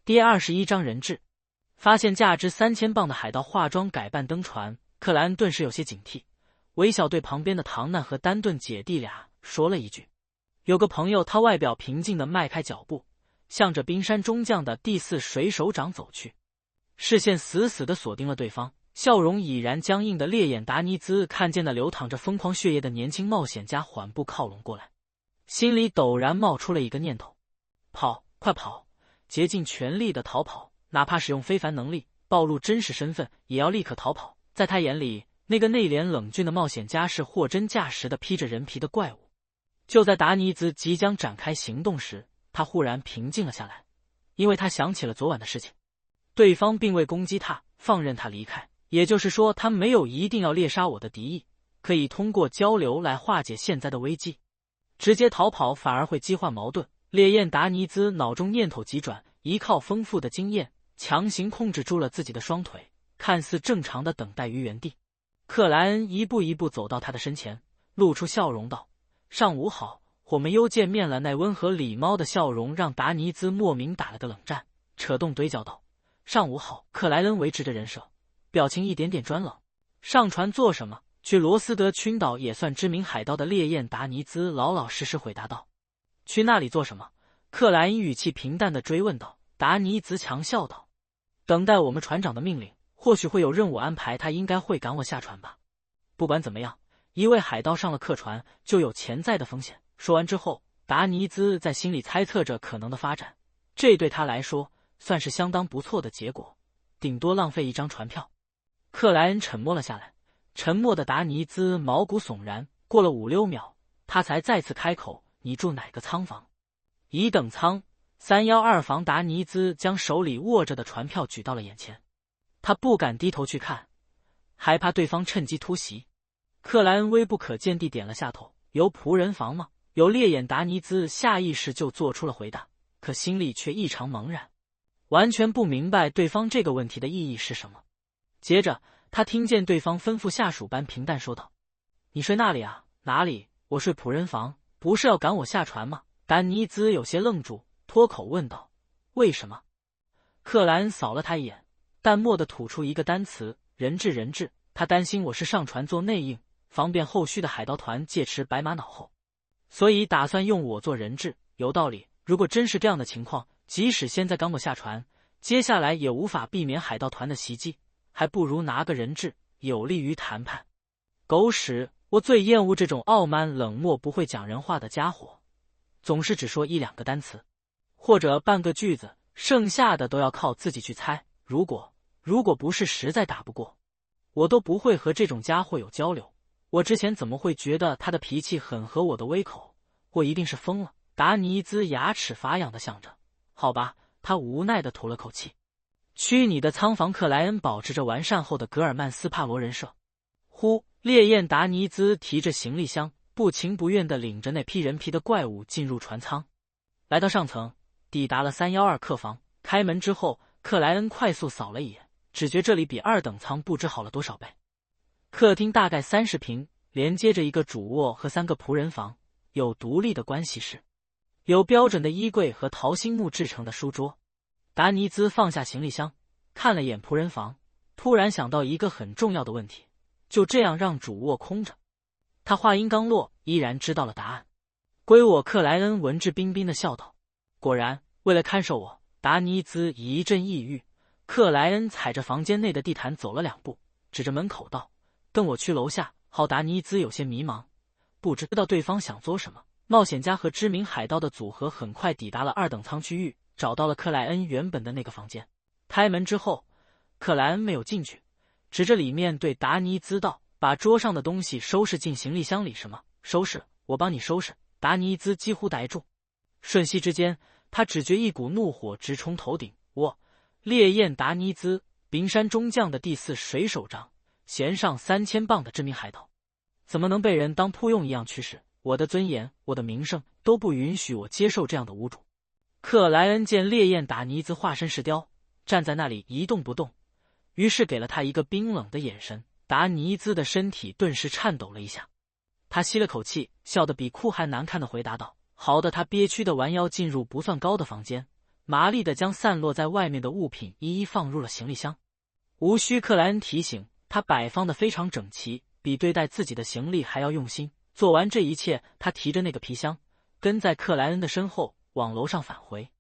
第21章人质。发现价值3000磅的海盗化妆改扮登船，克莱恩顿时有些警惕，微笑对旁边的唐难和丹顿姐弟俩说了一句。有个朋友，他外表平静地迈开脚步，向着冰山中将的第4水手长走去，视线死死地锁定了对方。笑容已然僵硬的烈焰达尼兹看见那流淌着疯狂血液的年轻冒险家缓步靠拢过来，心里陡然冒出了一个念头：跑，快跑，竭尽全力的逃跑，哪怕使用非凡能力暴露真实身份，也要立刻逃跑。在他眼里，那个内敛冷峻的冒险家是货真价实的披着人皮的怪物。就在达尼兹即将展开行动时，他忽然平静了下来，因为他想起了昨晚的事情。对方并未攻击他，放任他离开，也就是说，他没有一定要猎杀我的敌意，可以通过交流来化解现在的危机。直接逃跑反而会激化矛盾。烈焰达尼兹脑中念头急转，依靠丰富的经验，强行控制住了自己的双腿，看似正常的等待于原地。克莱恩一步一步走到他的身前，露出笑容道：“上午好，我们又见面了。”那温和礼貌的笑容让达尼兹莫名打了个冷战，扯动堆叫道：“上午好。”克莱恩维持着人设，表情一点点专冷。上船做什么？去罗斯德群岛也算知名海盗的烈焰达尼兹老老实实回答道。去那里做什么？克莱恩语气平淡地追问道。达尼兹强笑道：“等待我们船长的命令，或许会有任务安排，他应该会赶我下船吧。不管怎么样，一位海盗上了客船就有潜在的风险。”说完之后，达尼兹在心里猜测着可能的发展，这对他来说算是相当不错的结果，顶多浪费一张船票。克莱恩沉默了下来，沉默的达尼兹毛骨悚然，过了5-6秒，他才再次开口：“你住哪个舱房？”一等舱312房。达尼兹将手里握着的船票举到了眼前，他不敢低头去看，害怕对方趁机突袭。克莱恩微不可见地点了下头：“有仆人房吗？”有。烈焰达尼兹下意识就做出了回答，可心里却异常茫然，完全不明白对方这个问题的意义是什么。接着他听见对方吩咐下属般平淡说道：“你睡那里啊？”“哪里？我睡仆人房。”“不是要赶我下船吗？”达尼兹有些愣住，脱口问道：“为什么？”克莱恩扫了他一眼，淡漠地吐出一个单词：“人质。”人质。他担心我是上船做内应，方便后续的海盗团借持白马脑后，所以打算用我做人质。有道理，如果真是这样的情况，即使现在赶我下船，接下来也无法避免海盗团的袭击，还不如拿个人质，有利于谈判。狗屎！我最厌恶这种傲慢冷漠不会讲人话的家伙，总是只说1-2个单词，或者半个句子，剩下的都要靠自己去猜。如果不是实在打不过，我都不会和这种家伙有交流。我之前怎么会觉得他的脾气很合我的胃口？我一定是疯了。达尼兹牙齿发痒的想着。好吧，他无奈地吐了口气。去你的仓房！克莱恩保持着完善后的格尔曼斯帕罗人设。呼！烈焰达尼兹提着行李箱，不情不愿地领着那披人皮的怪物进入船舱，来到上层，抵达了312客房。开门之后，克莱恩快速扫了一眼，只觉这里比2等舱不知好了多少倍。客厅大概30平，连接着一个主卧和3个仆人房，有独立的关系室，有标准的衣柜和桃心木制成的书桌。达尼兹放下行李箱，看了眼仆人房，突然想到一个很重要的问题：就这样让主卧空着？他话音刚落，依然知道了答案。归我！克莱恩文质彬彬地笑道。果然，为了看守我，达尼兹一阵抑郁。克莱恩踩着房间内的地毯走了2步，指着门口道：“跟我去楼下。”好。达尼兹有些迷茫，不知道对方想做什么。冒险家和知名海盗的组合很快抵达了2等舱区域，找到了克莱恩原本的那个房间。开门之后，克莱恩没有进去，指着里面对达尼兹道：“把桌上的东西收拾进行李箱里。”“什么？收拾？我帮你收拾？”达尼兹几乎呆住，瞬息之间，他只觉一股怒火直冲头顶。我，烈焰达尼兹，冰山中将的第4水手长，弦上3000磅的知名海盗，怎么能被人当铺用一样驱使？我的尊严，我的名声都不允许我接受这样的侮辱。克莱恩见烈焰达尼兹化身石雕，站在那里一动不动，于是给了他一个冰冷的眼神。达尼兹的身体顿时颤抖了一下，他吸了口气，笑得比哭还难看的回答道：“好的。”他憋屈的弯腰进入不算高的房间，麻利地将散落在外面的物品一一放入了行李箱。无需克莱恩提醒，他摆放得非常整齐，比对待自己的行李还要用心。做完这一切，他提着那个皮箱，跟在克莱恩的身后往楼上返回。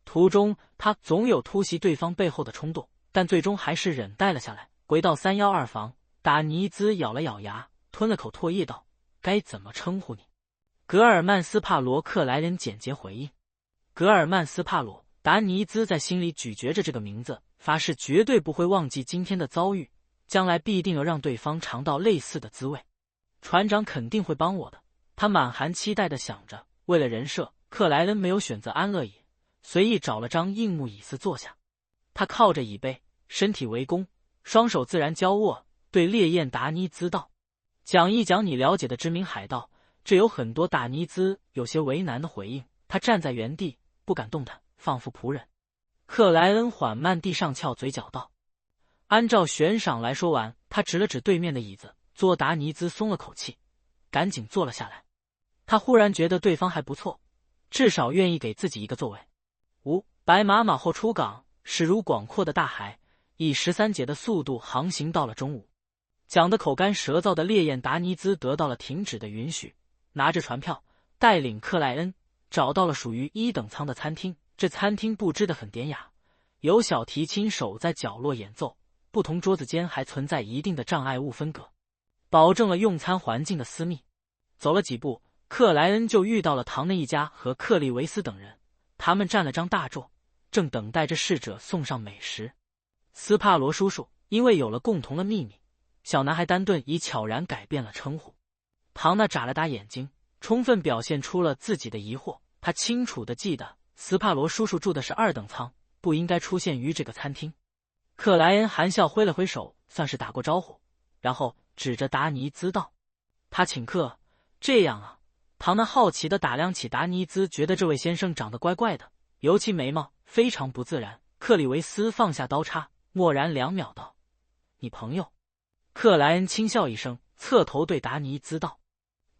途中，他总有突袭对方背后的冲动，但最终还是忍耐了下来。回到312房，达尼兹咬了咬牙，吞了口唾液道：“该怎么称呼你？”格尔曼斯帕罗。克莱恩简洁回应：“格尔曼斯帕罗。”达尼兹在心里咀嚼着这个名字，发誓绝对不会忘记今天的遭遇，将来必定要让对方尝到类似的滋味。船长肯定会帮我的，他满含期待地想着。为了人设，克莱恩没有选择安乐椅，随意找了张硬木椅子坐下。他靠着椅背，身体围弓，双手自然交握，对烈焰达尼兹道：“讲一讲你了解的知名海盗。”这有很多。达尼兹有些为难的回应，他站在原地不敢动弹，仿佛仆人。克莱恩缓慢地上翘嘴角道：“按照悬赏来说完。”他指了指对面的椅子，做达尼兹松了口气，赶紧坐了下来。他忽然觉得对方还不错，至少愿意给自己一个座位。白马马后出港，驶入广阔的大海，以13节的速度航行到了中午。讲得口干舌燥的烈焰达尼兹得到了停止的允许，拿着船票，带领克莱恩找到了属于1等舱的餐厅。这餐厅布置得很典雅，有小提琴手在角落演奏，不同桌子间还存在一定的障碍物分隔，保证了用餐环境的私密。走了几步，克莱恩就遇到了唐内一家和克利维斯等人，他们占了张大桌，正等待着侍者送上美食。斯帕罗叔叔，因为有了共同的秘密，小男孩丹顿已悄然改变了称呼。唐纳眨了眨眼睛，充分表现出了自己的疑惑。他清楚地记得斯帕罗叔叔住的是2等舱，不应该出现于这个餐厅。克莱恩含笑挥了挥手，算是打过招呼，然后指着达尼兹道：“他请客。”这样啊。唐纳好奇地打量起达尼兹，觉得这位先生长得怪怪的，尤其眉毛非常不自然。克里维斯放下刀叉，默然2秒道：“你朋友？”克莱恩轻笑一声，侧头对达尼兹道：“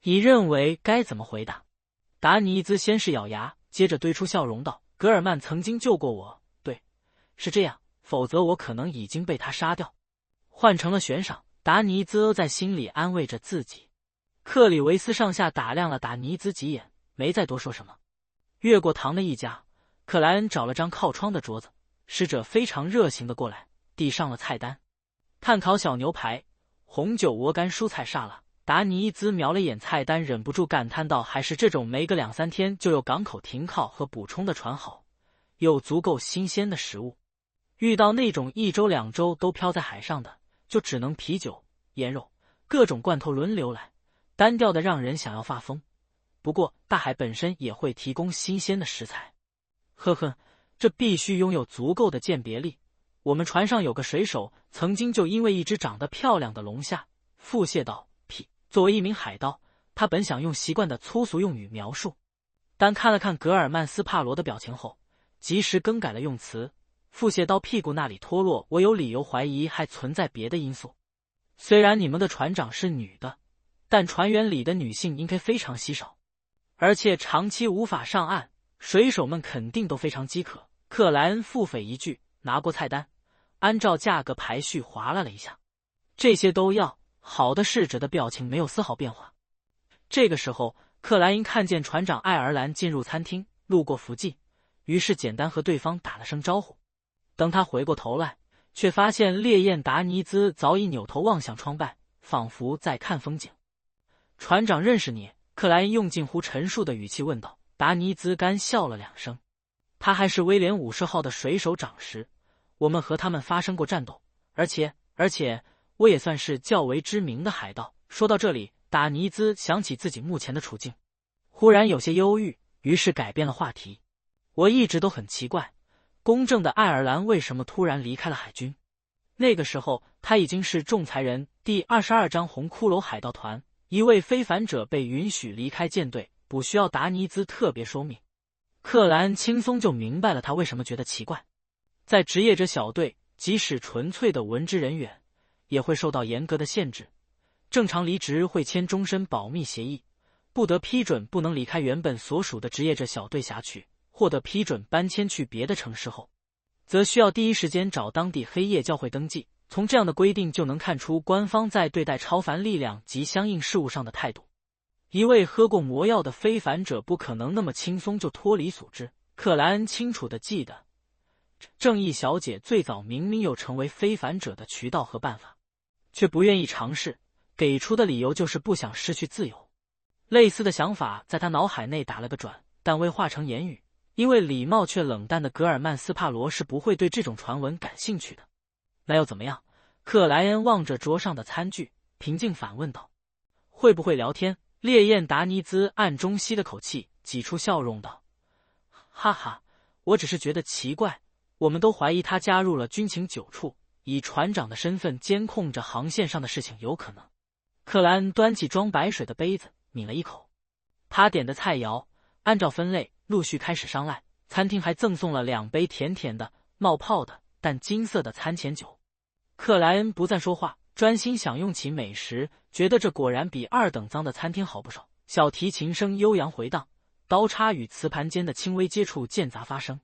你认为该怎么回答？”达尼兹先是咬牙，接着堆出笑容道：“格尔曼曾经救过我，对，是这样，否则我可能已经被他杀掉。”换成了悬赏，达尼兹在心里安慰着自己。克里维斯上下打量了达尼兹几眼，没再多说什么。越过唐的一家，克莱恩找了张靠窗的桌子，侍者非常热情地过来，递上了菜单：炭烤小牛排、红酒鹅肝蔬菜沙拉。达尼兹瞄了眼菜单，忍不住感叹道：“还是这种没个2-3天就有港口停靠和补充的船好，有足够新鲜的食物。遇到那种1周2周都漂在海上的，就只能啤酒、腌肉、各种罐头轮流来，单调的让人想要发疯。不过大海本身也会提供新鲜的食材。呵呵，这必须拥有足够的鉴别力。我们船上有个水手，曾经就因为一只长得漂亮的龙虾，腹泻道。作为一名海盗，他本想用习惯的粗俗用语描述，但看了看格尔曼斯帕罗的表情后，及时更改了用词。腹泻到屁股那里脱落，我有理由怀疑还存在别的因素。虽然你们的船长是女的，但船员里的女性应该非常稀少，而且长期无法上岸，水手们肯定都非常饥渴。克莱恩腹诽一句，拿过菜单，按照价格排序划拉了一下，这些都要。好的侍者的表情没有丝毫变化。这个时候，克莱因看见船长爱尔兰进入餐厅，路过附近，于是简单和对方打了声招呼。等他回过头来，却发现烈焰达尼兹早已扭头望向窗外，仿佛在看风景。船长认识你？克莱因用近乎陈述的语气问道。达尼兹干笑了2声。他还是威廉50号的水手长时，我们和他们发生过战斗，而且我也算是较为知名的海盗。说到这里，达尼兹想起自己目前的处境，忽然有些忧郁，于是改变了话题。我一直都很奇怪，公正的爱尔兰为什么突然离开了海军？那个时候他已经是仲裁人。第22章红骷髅海盗团，一位非凡者被允许离开舰队，不需要达尼兹特别说明。克莱恩轻松就明白了他为什么觉得奇怪。在职业者小队，即使纯粹的文职人员也会受到严格的限制，正常离职会签终身保密协议，不得批准不能离开原本所属的职业者小队辖区，获得批准搬迁去别的城市后，则需要第一时间找当地黑夜教会登记。从这样的规定就能看出官方在对待超凡力量及相应事务上的态度。一位喝过魔药的非凡者不可能那么轻松就脱离组织。克莱恩清楚地记得，正义小姐最早明明有成为非凡者的渠道和办法，却不愿意尝试，给出的理由就是不想失去自由。类似的想法在他脑海内打了个转，但未化成言语，因为礼貌却冷淡的格尔曼斯帕罗是不会对这种传闻感兴趣的。那又怎么样？克莱恩望着桌上的餐具，平静反问道。会不会聊天？烈焰达尼兹暗中吸了口气，挤出笑容道：哈哈，我只是觉得奇怪，我们都怀疑他加入了军情9处，以船长的身份监控着航线上的事情，有可能。克莱恩端起装白水的杯子，抿了一口。他点的菜肴按照分类陆续开始上来，餐厅还赠送了2杯甜甜的、冒泡的但金色的餐前酒。克莱恩不再说话，专心享用起美食，觉得这果然比2等脏的餐厅好不少。小提琴声悠扬回荡，刀叉与瓷盘间的轻微接触间杂发生。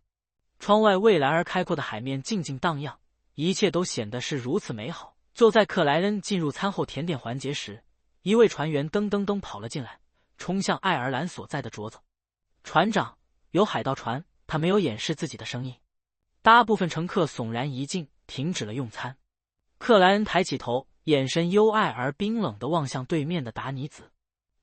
窗外蔚蓝而开阔的海面静静荡漾，一切都显得是如此美好。就在克莱恩进入餐后甜点环节时，一位船员噔噔噔跑了进来，冲向爱尔兰所在的桌子。船长，有海盗船。他没有掩饰自己的声音。大部分乘客悚然一静，停止了用餐。克莱恩抬起头，眼神幽暗而冰冷地望向对面的达尼兹。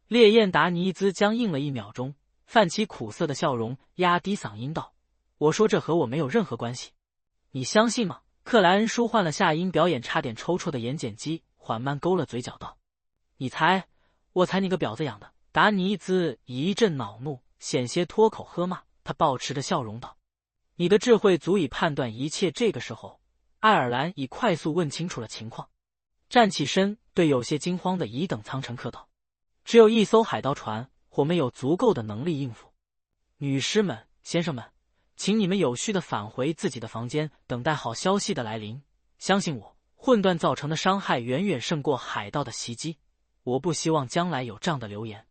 烈焰达尼兹僵硬了1秒钟，泛起苦涩的笑容，压低嗓音道：我说这和我没有任何关系，你相信吗？克莱恩舒缓了下音表演差点抽搐的眼睑肌，缓慢勾了嘴角道：你猜，我猜你个婊子养的。达尼兹一阵恼怒，险些脱口喝骂。他保持着笑容道：你的智慧足以判断一切。这个时候爱尔兰已快速问清楚了情况，站起身对有些惊慌的乙等舱乘客道：只有1艘海盗船，我们有足够的能力应付。女士们、先生们，请你们有序地返回自己的房间，等待好消息的来临。相信我，混乱造成的伤害远远胜过海盗的袭击。我不希望将来有这样的流言，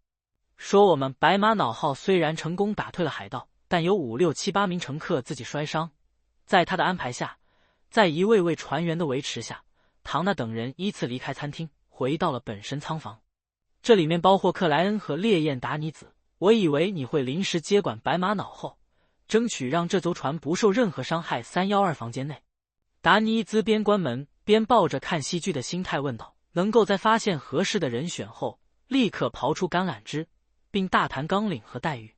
说我们白马脑号虽然成功打退了海盗，但有5、6、7、8名乘客自己摔伤。在他的安排下，在一位位船员的维持下，唐纳等人依次离开餐厅，回到了本身舱房。这里面包括克莱恩和烈焰达尼子。我以为你会临时接管白马脑后，争取让这艘船不受任何伤害。312房间内，达尼兹边关门边抱着看戏剧的心态问道：能够在发现合适的人选后立刻刨出橄榄枝，并大谈纲领和待遇，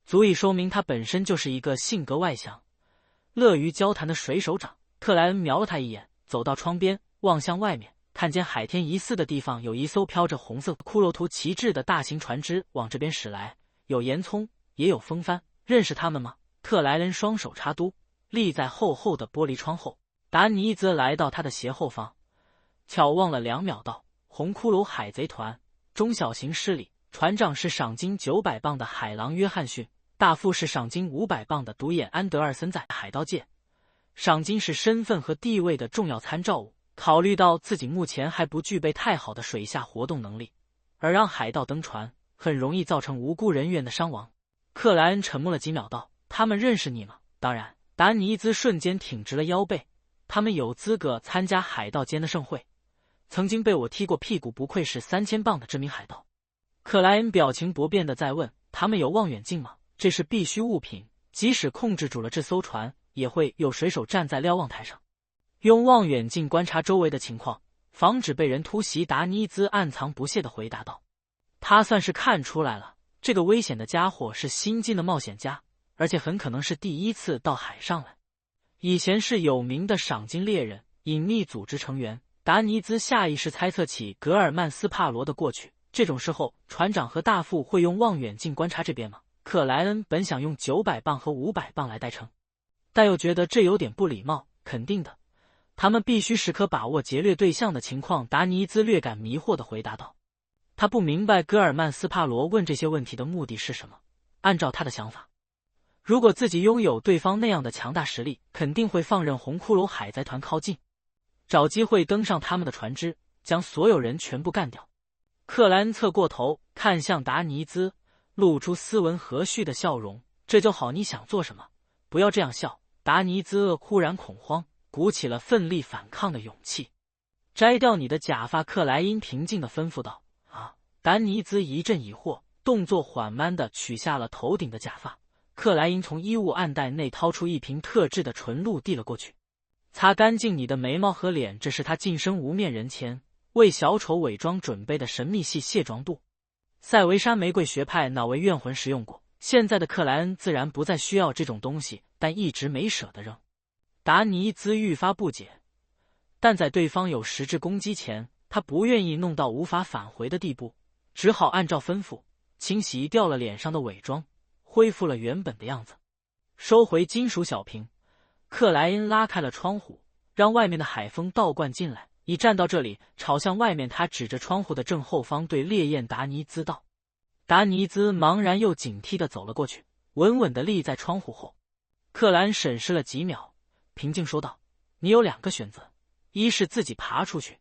足以说明他本身就是一个性格外向、乐于交谈的水手长。克莱恩瞄了他一眼，走到窗边，望向外面，看见海天疑似的地方有一艘飘着红色骷髅图旗帜的大型船只往这边驶来，有岩葱，也有风帆。认识他们吗？克莱恩双手插兜，立在厚厚的玻璃窗后。达尼则来到他的斜后方，巧望了2秒，道：红骷髅海贼团，中小型势力，船长是赏金900磅的海狼约翰逊，大副是赏金500磅的独眼安德尔森。在海盗界，赏金是身份和地位的重要参照物。考虑到自己目前还不具备太好的水下活动能力，而让海盗登船很容易造成无辜人员的伤亡。克莱恩沉默了几秒，道：他们认识你吗？当然。达尼兹瞬间挺直了腰背，他们有资格参加海盗间的盛会，曾经被我踢过屁股，不愧是3000磅的这名海盗。克莱恩表情不变地再问：他们有望远镜吗？这是必需物品，即使控制住了这艘船，也会有水手站在瞭望台上，用望远镜观察周围的情况，防止被人突袭。达尼兹暗藏不屑地回答道：他算是看出来了，这个危险的家伙是新晋的冒险家，而且很可能是第一次到海上来，以前是有名的赏金猎人、隐秘组织成员。达尼兹下意识猜测起格尔曼斯帕罗的过去，这种时候船长和大副会用望远镜观察这边吗？克莱恩本想用900磅和500磅来代称，但又觉得这有点不礼貌。肯定的，他们必须时刻把握劫掠对象的情况。达尼兹略感迷惑地回答道。他不明白格尔曼斯帕罗问这些问题的目的是什么。按照他的想法，如果自己拥有对方那样的强大实力，肯定会放任红骷髅海贼团靠近，找机会登上他们的船只，将所有人全部干掉。克莱恩侧过头看向达尼兹，露出斯文和煦的笑容，这就好，你想做什么？不要这样笑。达尼兹忽然恐慌，鼓起了奋力反抗的勇气。摘掉你的假发，克莱因平静地吩咐道。啊！达尼兹一阵疑惑，动作缓慢地取下了头顶的假发。克莱因从衣物暗袋内掏出一瓶特制的纯露递了过去。擦干净你的眉毛和脸，这是他晋升无面人前为小丑伪装准备的神秘系卸妆度。塞维莎玫瑰学派哪位怨魂使用过？现在的克莱恩自然不再需要这种东西，但一直没舍得扔。达尼兹愈发不解，但在对方有实质攻击前，他不愿意弄到无法返回的地步，只好按照吩咐清洗掉了脸上的伪装，恢复了原本的样子。收回金属小瓶，克莱恩拉开了窗户，让外面的海风倒灌进来。一站到这里，朝向外面，他指着窗户的正后方对烈焰达尼兹道。达尼兹茫然又警惕地走了过去，稳稳地立在窗户后。克兰审视了几秒，平静说道：“你有2个选择，一是自己爬出去，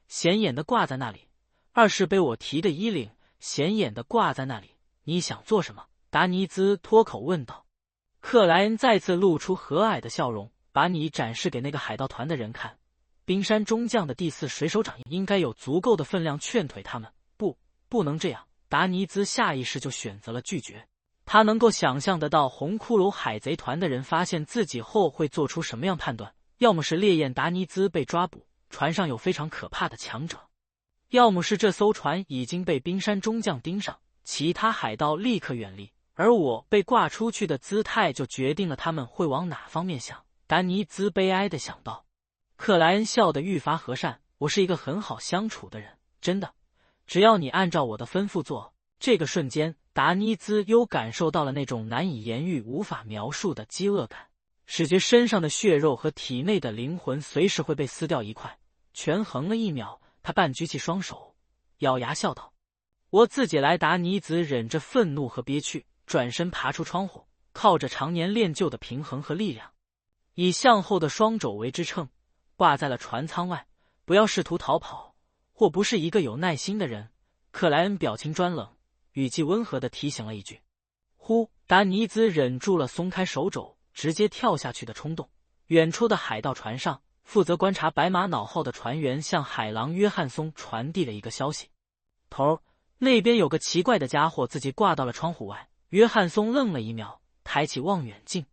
显眼地挂在那里；二是被我提的衣领，显眼地挂在那里。你想做什么？”达尼兹脱口问道。克莱恩再次露出和蔼的笑容，把你展示给那个海盗团的人看。冰山中将的第4水手长应该有足够的分量劝退他们。不能这样。达尼兹下意识就选择了拒绝。他能够想象得到红骷髅海贼团的人发现自己后会做出什么样判断，要么是烈焰达尼兹被抓捕，船上有非常可怕的强者，要么是这艘船已经被冰山中将盯上，其他海盗立刻远离，而我被挂出去的姿态就决定了他们会往哪方面想。达尼兹悲哀地想到。克莱恩笑得愈发和善，我是一个很好相处的人，真的，只要你按照我的吩咐做。这个瞬间，达尼兹又感受到了那种难以言喻、无法描述的饥饿感，使觉身上的血肉和体内的灵魂随时会被撕掉一块。权衡了1秒，他半举起双手，咬牙笑道：“我自己来。”达尼兹忍着愤怒和憋屈，转身爬出窗户，靠着常年练就的平衡和力量，以向后的双肘为支撑，挂在了船舱外。不要试图逃跑，或不是一个有耐心的人。克莱恩表情专冷，语气温和地提醒了一句。呼！达尼兹忍住了松开手肘直接跳下去的冲动。远处的海盗船上，负责观察白马脑号的船员向海狼约翰松传递了一个消息：头，那边有个奇怪的家伙自己挂到了窗户外。约翰松愣了1秒，抬起望远镜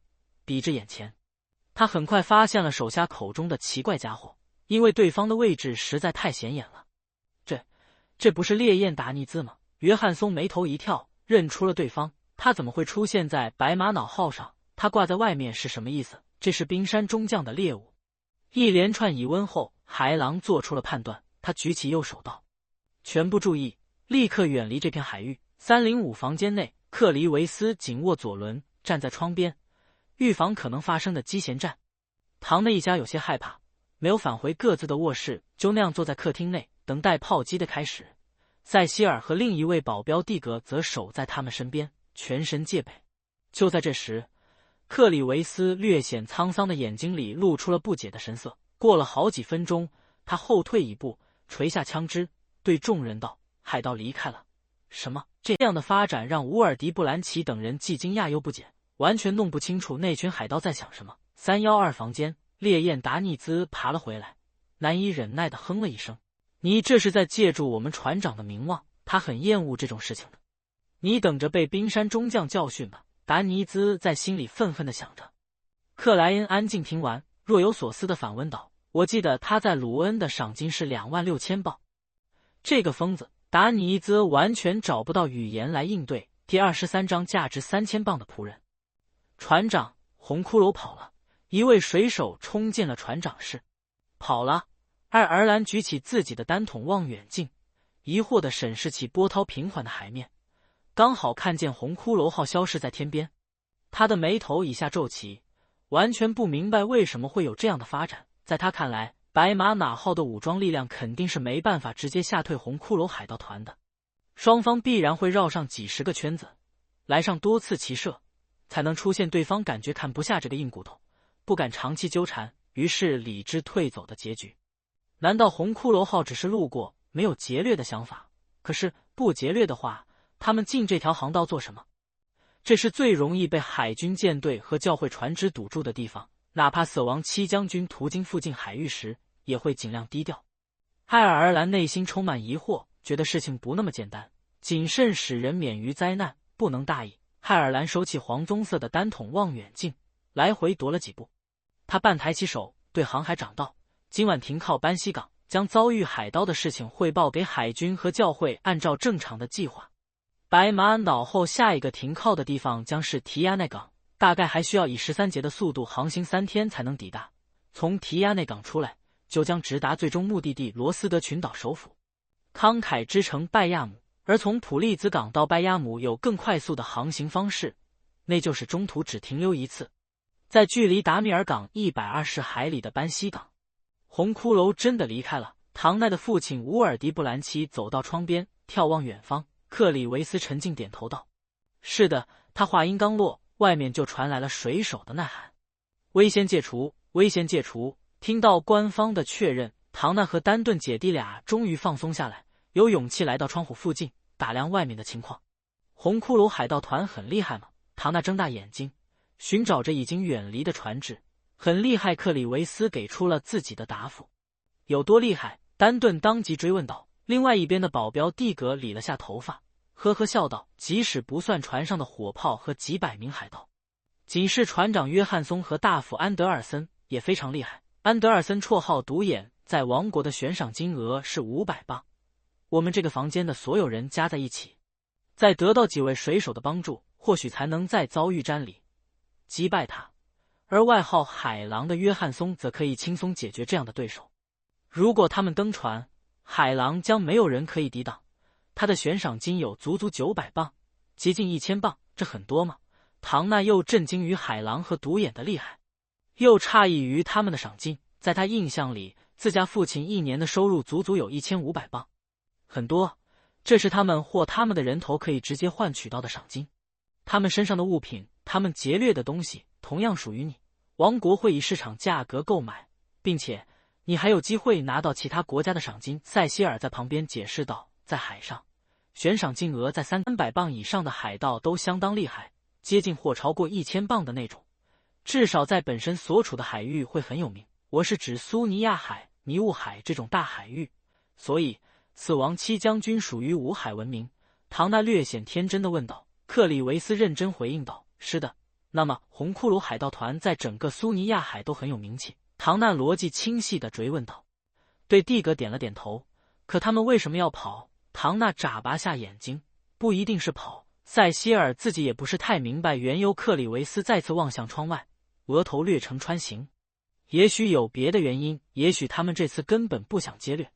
比着眼前。他很快发现了手下口中的奇怪家伙，因为对方的位置实在太显眼了。这不是烈焰达尼兹吗？约翰松眉头一跳，认出了对方。他怎么会出现在白马脑号上？他挂在外面是什么意思？这是冰山中将的猎物。一连串疑问后，海狼做出了判断。他举起右手道：“全部注意，立刻远离这片海域。”305房间内，克里维斯紧握左轮，站在窗边，预防可能发生的机弦战。唐的一家有些害怕，没有返回各自的卧室，就那样坐在客厅内，等待炮击的开始。塞西尔和另一位保镖蒂格则守在他们身边，全神戒备。就在这时，克里维斯略显沧桑的眼睛里露出了不解的神色。过了好几分钟，他后退一步，垂下枪支，对众人道：“海盗离开了。”什么？这样的发展让乌尔迪布兰奇等人既惊讶又不解，完全弄不清楚那群海盗在想什么。312房间，烈焰达尼兹爬了回来，难以忍耐地哼了一声。你这是在借助我们船长的名望，他很厌恶这种事情的。你等着被冰山中将教训吧。达尼兹在心里愤愤地想着。克莱恩安静听完，若有所思地反问道：“我记得他在鲁恩的赏金是26000镑。”这个疯子！达尼兹完全找不到语言来应对。第23章价值3000镑的仆人。船长，红骷髅跑了！一位水手冲进了船长室。跑了？爱尔兰举起自己的单筒望远镜，疑惑地审视起波涛平缓的海面，刚好看见红骷髅号消失在天边。他的眉头一下皱起，完全不明白为什么会有这样的发展。在他看来，白马哪号的武装力量肯定是没办法直接吓退红骷髅海盗团的，双方必然会绕上几10个圈子，来上多次骑射，才能出现对方感觉看不下这个硬骨头，不敢长期纠缠，于是理智退走的结局。难道红骷髅号只是路过，没有劫掠的想法？可是不劫掠的话，他们进这条航道做什么？这是最容易被海军舰队和教会船只堵住的地方，哪怕死亡七将军途经附近海域时，也会尽量低调。爱尔兰内心充满疑惑，觉得事情不那么简单，谨慎使人免于灾难，不能大意。爱尔兰收起黄棕色的单筒望远镜，来回踱了几步。他半抬起手，对航海长道：“今晚停靠班西港，将遭遇海盗的事情汇报给海军和教会，按照正常的计划。白马鞍岛后下一个停靠的地方将是提亚内港，大概还需要以13节的速度航行3天才能抵达。从提亚内港出来，就将直达最终目的地罗斯德群岛首府慷慨之城拜亚姆。而从普利兹港到拜亚姆有更快速的航行方式，那就是中途只停留一次，在距离达米尔港120海里的班西港。”红骷髅真的离开了。唐奈的父亲乌尔迪布兰奇走到窗边，眺望远方。克里维斯沉静点头道：“是的。”他话音刚落，外面就传来了水手的呐喊：“危险解除，危险解除！”听到官方的确认，唐纳和丹顿姐弟俩终于放松下来，有勇气来到窗户附近打量外面的情况。红骷髅海盗团很厉害吗？唐纳睁大眼睛寻找着已经远离的船只。很厉害，克里维斯给出了自己的答复。有多厉害？丹顿当即追问道。另外一边的保镖蒂格理了下头发，呵呵笑道：“即使不算船上的火炮和几百名海盗，仅是船长约翰松和大副安德尔森也非常厉害。安德尔森绰号独眼，在王国的悬赏金额是500磅，我们这个房间的所有人加在一起，再得到几位水手的帮助，或许才能再遭遇詹里击败他。而外号海狼的约翰松则可以轻松解决这样的对手。如果他们登船，海狼将没有人可以抵挡。他的悬赏金有足足900磅，接近1000磅，这很多吗？”唐纳又震惊于海狼和独眼的厉害，又诧异于他们的赏金。在他印象里，自家父亲一年的收入足足有1500磅，很多，这是他们或他们的人头可以直接换取到的赏金。他们身上的物品，他们劫掠的东西，同样属于你。王国会以市场价格购买，并且你还有机会拿到其他国家的赏金。塞西尔在旁边解释道：“在海上，悬赏金额在300磅以上的海盗都相当厉害，接近或超过1000磅的那种，至少在本身所处的海域会很有名。我是指苏尼亚海、迷雾海这种大海域，所以死亡七将军属于五海闻名。”唐纳略显天真的问道。克里维斯认真回应道：“是的。那么红骷髅海盗团在整个苏尼亚海都很有名气？”唐纳逻辑清晰地追问道。对蒂格点了点头。可他们为什么要跑？唐纳眨巴下眼睛，不一定是跑。塞西尔自己也不是太明白缘由。克里维斯再次望向窗外，额头略呈穿行。也许有别的原因，也许他们这次根本不想劫掠，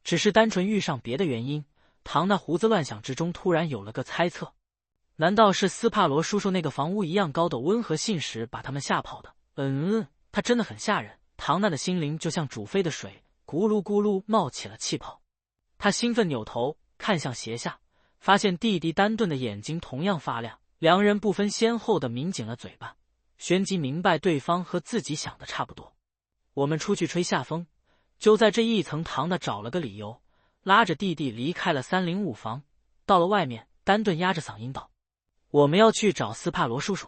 只是单纯遇上别的原因。唐纳胡思乱想之中突然有了个猜测，难道是斯帕罗叔叔那个房屋一样高的温和信使把他们吓跑的？他真的很吓人。唐纳的心灵就像煮沸的水，咕噜咕噜冒起了气泡。他兴奋扭头看向斜下，发现弟弟丹顿的眼睛同样发亮，两人不分先后地抿紧了嘴巴，旋即明白对方和自己想的差不多。我们出去吹下风。就在这一层，唐纳找了个理由，拉着弟弟离开了305房。到了外面，丹顿压着嗓音道：“我们要去找斯帕罗叔叔。”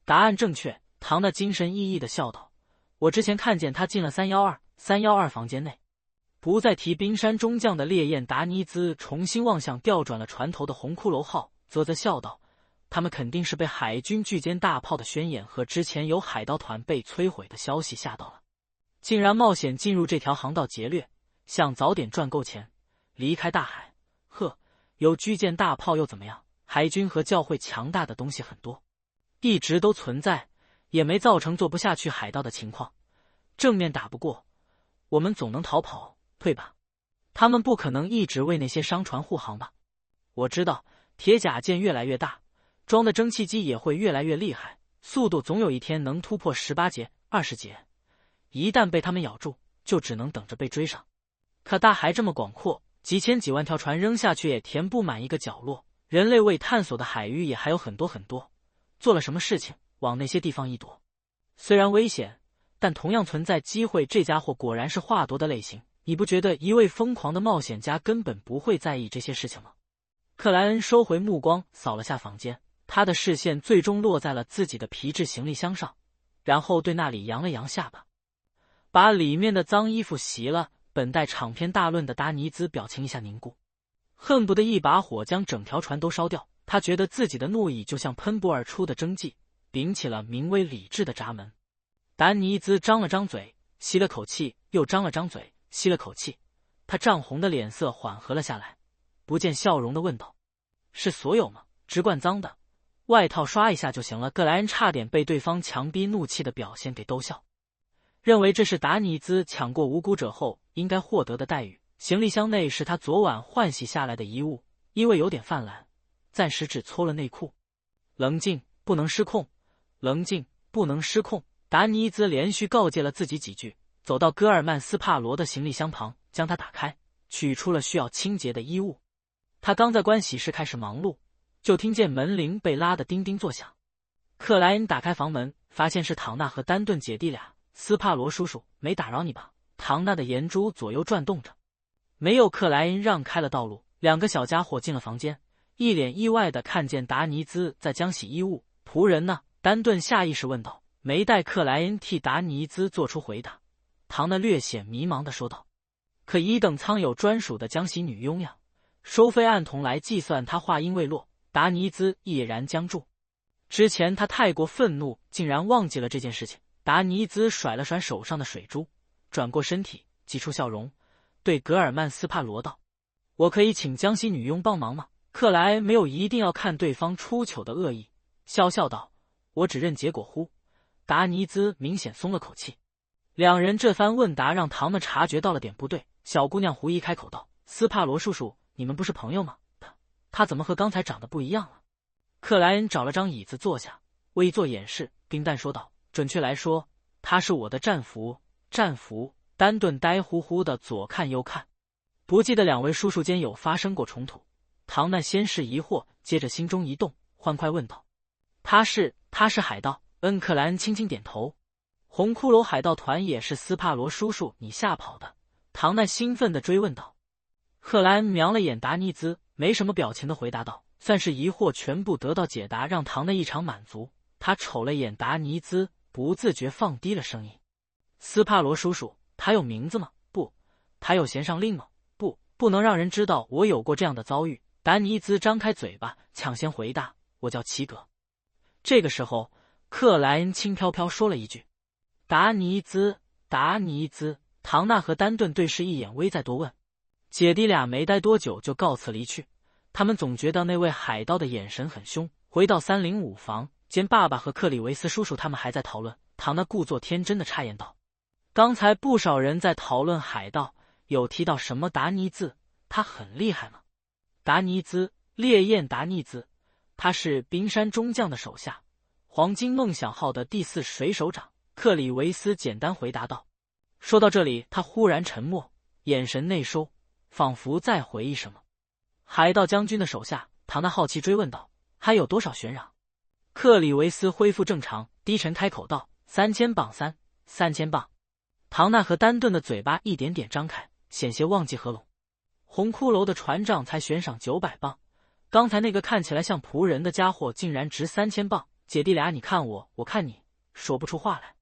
答案正确，唐纳精神奕奕地笑道：“我之前看见他进了312房间内。”不再提冰山中将的烈焰达尼兹重新望向调转了船头的红骷髅号，啧啧笑道：“他们肯定是被海军巨舰大炮的宣言和之前有海盗团被摧毁的消息吓到了，竟然冒险进入这条航道劫掠，想早点赚够钱离开大海。呵，有巨舰大炮又怎么样？海军和教会强大的东西很多，一直都存在，也没造成做不下去海盗的情况。正面打不过，我们总能逃跑。退吧，他们不可能一直为那些商船护航吧？我知道，铁甲舰越来越大，装的蒸汽机也会越来越厉害，速度总有一天能突破18节、20节。一旦被他们咬住，就只能等着被追上。可大海这么广阔，几千几万条船扔下去也填不满一个角落，人类未探索的海域也还有很多很多。做了什么事情，往那些地方一躲，虽然危险，但同样存在机会。这家伙果然是话多的类型。你不觉得一位疯狂的冒险家根本不会在意这些事情吗？克莱恩收回目光，扫了下房间，他的视线最终落在了自己的皮质行李箱上，然后对那里扬了扬下巴，把里面的脏衣服洗了。本待长篇大论的达尼兹表情一下凝固，恨不得一把火将整条船都烧掉。他觉得自己的怒意就像喷薄而出的蒸汽，摒起了名为理智的闸门。达尼兹张了张嘴，吸了口气，又张了张嘴，吸了口气。他涨红的脸色缓和了下来，不见笑容的问道：“是所有吗？只管脏的，外套刷一下就行了。”克莱恩差点被对方强逼怒气的表现给逗笑，认为这是达尼兹抢过无辜者后应该获得的待遇。行李箱内是他昨晚换洗下来的衣物，因为有点泛滥，暂时只搓了内裤。冷静，不能失控，冷静，不能失控。达尼兹连续告诫了自己几句，走到戈尔曼斯帕罗的行李箱旁，将它打开，取出了需要清洁的衣物。他刚在盥洗室开始忙碌，就听见门铃被拉得叮叮作响。克莱恩打开房门，发现是唐纳和丹顿姐弟俩。斯帕罗叔叔，没打扰你吧？唐纳的眼珠左右转动着。没有，克莱恩让开了道路。两个小家伙进了房间，一脸意外地看见达尼兹在浆洗衣物。仆人呢？丹顿下意识问道。没待克莱恩替达尼兹做出回答，唐纳略显迷茫地说道：“可一等舱有专属的浆洗女佣呀，收费按铜来计算。”他话音未落，达尼兹毅然僵住。之前他太过愤怒，竟然忘记了这件事情。达尼兹甩了甩手上的水珠，转过身体，挤出笑容，对格尔曼斯帕罗道：“我可以请浆洗女佣帮忙吗？”克莱恩没有一定要看对方出糗的恶意，笑笑道：“我只认结果乎？”达尼兹明显松了口气。两人这番问答让唐纳察觉到了点不对，小姑娘狐疑开口道：“斯帕罗叔叔，你们不是朋友吗？他怎么和刚才长得不一样了？”克莱恩找了张椅子坐下，为做掩饰，冰淡说道：“准确来说，他是我的战俘。”战俘？丹顿呆乎乎的左看右看，不记得两位叔叔间有发生过冲突。唐纳先是疑惑，接着心中一动，欢快问道：“他是海盗？”克莱恩轻轻点头。红骷髅海盗团也是斯帕罗叔叔你吓跑的？唐纳兴奋地追问道。克莱恩瞄了眼达尼兹，没什么表情地回答道，算是疑惑全部得到解答，让唐纳异常满足。他瞅了眼达尼兹，不自觉放低了声音：“斯帕罗叔叔，他有名字吗？不。他有衔上令吗？不。不能让人知道我有过这样的遭遇。”达尼兹张开嘴巴，抢先回答：“我叫齐格。”这个时候，克莱恩轻飘飘说了一句：“达尼兹，达尼兹。”唐纳和丹顿对视一眼，危在多问。姐弟俩没待多久就告辞离去。他们总觉得那位海盗的眼神很凶。回到305房，见爸爸和克里维斯叔叔他们还在讨论。唐纳故作天真的插言道：“刚才不少人在讨论海盗，有提到什么达尼兹，他很厉害吗？”达尼兹，烈焰达尼兹，他是冰山中将的手下，黄金梦想号的第4水手长。克里维斯简单回答道。说到这里，他忽然沉默，眼神内收，仿佛在回忆什么。海盗将军的手下，唐纳好奇追问道：“还有多少悬壤？”克里维斯恢复正常，低沉开口道：“3000磅，3000磅。”唐纳和丹顿的嘴巴一点点张开，险些忘记合拢。红骷髅的船长才悬赏900磅，刚才那个看起来像仆人的家伙竟然值3000磅。姐弟俩你看我，我看你，说不出话来。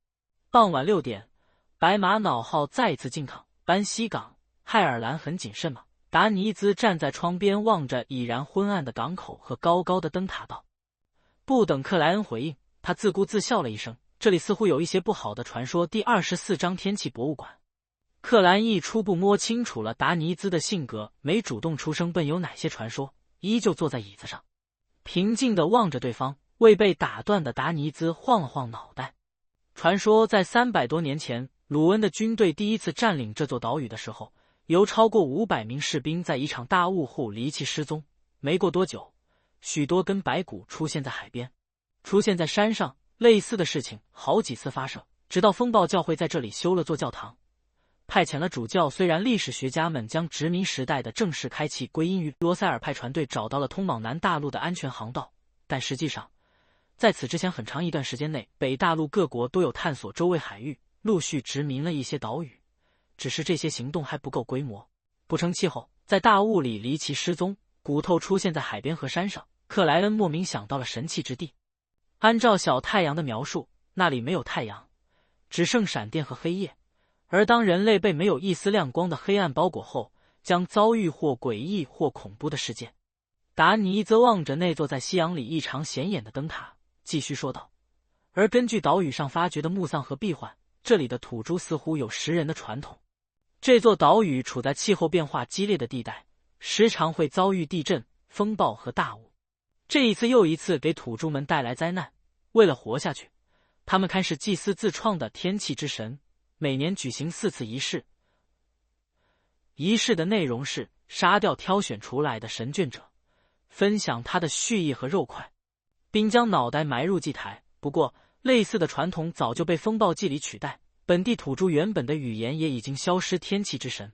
傍晚6点，白玛瑙号再次进港，班西港。爱尔兰很谨慎吗？达尼兹站在窗边，望着已然昏暗的港口和高高的灯塔道。不等克莱恩回应，他自顾自笑了一声。这里似乎有一些不好的传说。第24章天气博物馆。克莱恩一初步摸清楚了达尼兹的性格，没主动出声问有哪些传说，依旧坐在椅子上，平静地望着对方。未被打断的达尼兹晃了晃脑袋。传说在300多年前，鲁恩的军队第一次占领这座岛屿的时候，由超过500名士兵在一场大雾后离奇失踪。没过多久，许多根白骨出现在海边，出现在山上。类似的事情好几次发生，直到风暴教会在这里修了座教堂，派遣了主教。虽然历史学家们将殖民时代的正式开启归因于罗塞尔派船队找到了通往南大陆的安全航道，但实际上在此之前很长一段时间内，北大陆各国都有探索周围海域，陆续殖民了一些岛屿，只是这些行动还不够规模，不成气候，在大雾里离奇失踪，骨头出现在海边和山上。克莱恩莫名想到了神器之地。按照小太阳的描述，那里没有太阳，只剩闪电和黑夜。而当人类被没有一丝亮光的黑暗包裹后，将遭遇或诡异或恐怖的事件。达尼则望着那座在夕阳里异常显眼的灯塔，继续说道：而根据岛屿上发掘的墓葬和壁画，这里的土著似乎有食人的传统。这座岛屿处在气候变化激烈的地带，时常会遭遇地震、风暴和大雾。这一次又一次给土著们带来灾难。为了活下去，他们开始祭祀自创的天气之神，每年举行4次仪式。仪式的内容是杀掉挑选出来的神眷者，分享他的血液和肉块，并将脑袋埋入祭台。不过，类似的传统早就被风暴祭礼取代，本地土著原本的语言也已经消失。天气之神，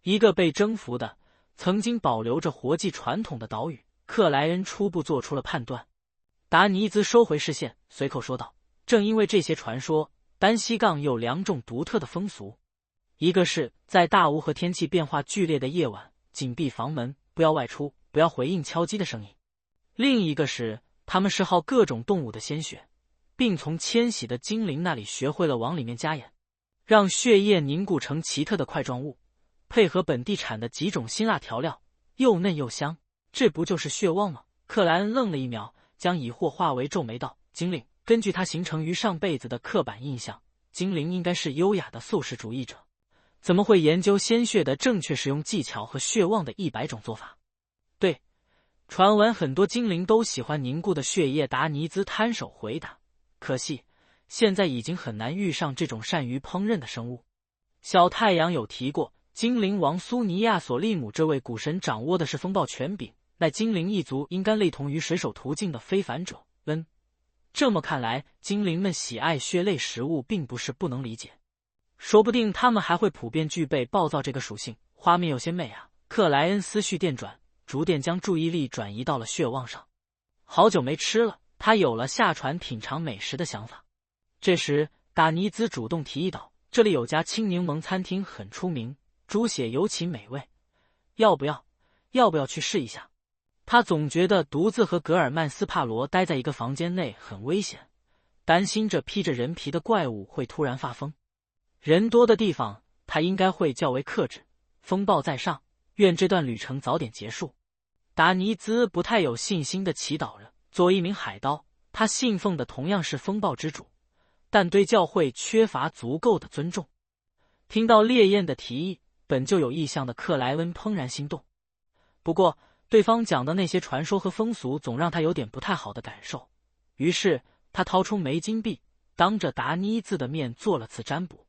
一个被征服的、曾经保留着活祭传统的岛屿，克莱恩初步做出了判断。达尼兹收回视线，随口说道：正因为这些传说，丹西港有2种独特的风俗。一个是在大雾和天气变化剧烈的夜晚，紧闭房门，不要外出，不要回应敲击的声音。另一个是他们嗜好各种动物的鲜血，并从迁徙的精灵那里学会了往里面加盐，让血液凝固成奇特的块状物，配合本地产的几种辛辣调料，又嫩又香。这不就是血旺吗？克莱恩愣了一秒，将疑惑化为皱眉道：精灵，根据他形成于上辈子的刻板印象，精灵应该是优雅的素食主义者，怎么会研究鲜血的正确使用技巧和血旺的100种做法？对，传闻很多精灵都喜欢凝固的血液。达尼兹摊手回答。可惜现在已经很难遇上这种善于烹饪的生物。小太阳有提过，精灵王苏尼亚索利姆这位古神掌握的是风暴权柄，乃精灵一族应该类同于水手途径的非凡者。这么看来，精灵们喜爱血类食物并不是不能理解，说不定他们还会普遍具备暴躁这个属性。画面有些美啊！克莱恩思绪电转，逐渐将注意力转移到了血旺上。好久没吃了，他有了下船品尝美食的想法。这时，达尼兹主动提议道：这里有家青柠檬餐厅很出名，猪血尤其美味，要不要去试一下？他总觉得独自和格尔曼斯帕罗待在一个房间内很危险，担心这披着人皮的怪物会突然发疯。人多的地方他应该会较为克制。风暴在上，愿这段旅程早点结束。达尼兹不太有信心地祈祷着。作为一名海盗，他信奉的同样是风暴之主，但对教会缺乏足够的尊重。听到烈焰的提议，本就有意向的克莱恩怦然心动。不过对方讲的那些传说和风俗总让他有点不太好的感受，于是他掏出枚金币，当着达尼兹的面做了次占卜。